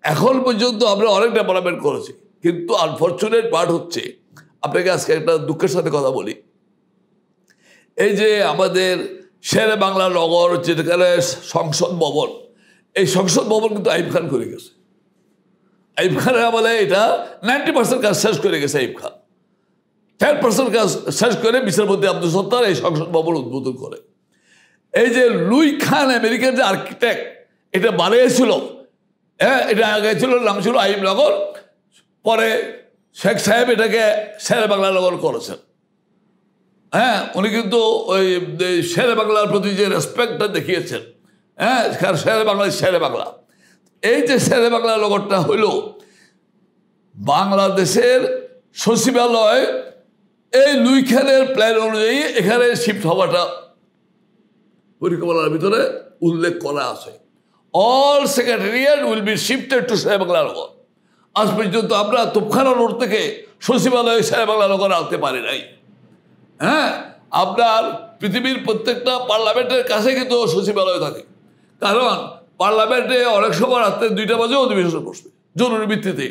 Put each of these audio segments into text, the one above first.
এখন পর্যন্ত আমরা অনেক ডেভেলপমেন্ট করেছি, কিন্তু আনফর্চুনেট পার্ট হচ্ছে, আপনাকে আজকে একটা দুঃখের সাথে কথা বলি, এই যে আমাদের শেরে বাংলা নগর যেখানে সংসদ ভবন, এই সংসদ ভবন কিন্তু আইব খান করে গেছে। আইব খানের আমলে এটা 90% কাজ শেষ করে গেছে আইব খান। 10% কাজ শেষ করে বিচারপতি আব্দুল সত্তার এই সংসদ ভবন উদ্বোধন করে। এই যে লুই খান আমেরিকার যে আর্কিটেক্ট এটা বানিয়েছিল, এটা আগে ছিল নাম ছিল আইব নগর, পরে শেখ সাহেব এটাকে শেরে বাংলা নগর করেছেন। উনি কিন্তু ওই শেরে বাংলার প্রতি যে রেসপেক্টটা দেখিয়েছেন, শেরে বাংলা শেরে বাংলা, এই যে শেরে বাংলা নগরটা হইল বাংলাদেশের সচিবালয় এই লুই খানের প্ল্যান অনুযায়ী এখানে শিফট হওয়াটা পরিকল্পনার ভিতরে উল্লেখ করা আছে। All secretariat will be shifted to Shere Bangla Nagar. আজ পর্যন্ত আমরা তোপখানা রোড থেকে সচিবালয় শেরে বাংলা নগর আনতে পারি নাই। আপনার পৃথিবীর প্রত্যেকটা পার্লামেন্টের কাছে কিন্তু সচিবালয় থাকে, কারণ পার্লামেন্টে অনেক সময় রাত্রে 2টা বাজে অধিবেশন বসবে জরুরি ভিত্তিতে,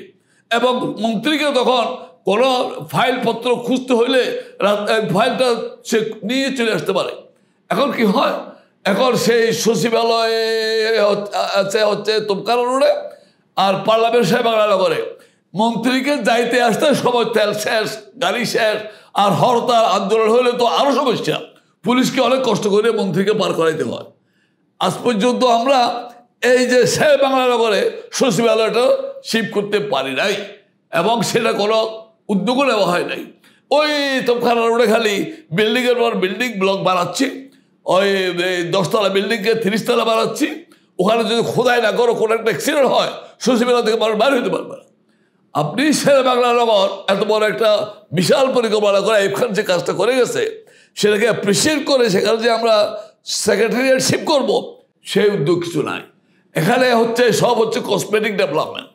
এবং মন্ত্রীকে তখন কোনো ফাইলপত্র খুঁজতে হইলে ফাইলটা সে নিয়ে চলে আসতে পারে। এখন কি হয়, এখন সেই সচিবালয়ে হচ্ছে তোপখানা রোডে, আর পার্লামেন্ট শেরে বাংলা নগরে মন্ত্রীকে যাইতে আসতে সময় তেল শেষ, গাড়ি শেষ, আর হরতাল আন্দোলন হলে তো আরো সমস্যা, পুলিশকে অনেক কষ্ট করে মন্ত্রীকে পার করাইতে হয়। আজ পর্যন্ত আমরা এই যে শেরে বাংলা নগরে সচিবালয়টা শিফট করতে পারি নাই, এবং সেটা কোনো উদ্যোগও নেওয়া হয় নাই। ওই তোপখানা রোডে খালি বিল্ডিংয়ের পর বিল্ডিং ব্লক বানাচ্ছি, ওই 10তলা বিল্ডিংকে 30 তলা বানাচ্ছি। ওখানে যদি খোদাই না করো, কোনো একটা অ্যাক্সিডেন্ট হয়, সচিবালয় থেকে মানুষ বাইরে হতে পারবে না। আপনি শেরে বাংলা নগর এত বড় একটা বিশাল পরিকল্পনা করে আইব খান যে কাজটা করে গেছে, সেটাকে অ্যাপ্রিসিয়েট করে সেখানে যে আমরা সেক্রেটারিয়েট শিফট করবো, সেই উদ্যোগ কিছু নাই। এখানে হচ্ছে সব হচ্ছে কসমেটিক ডেভেলপমেন্ট।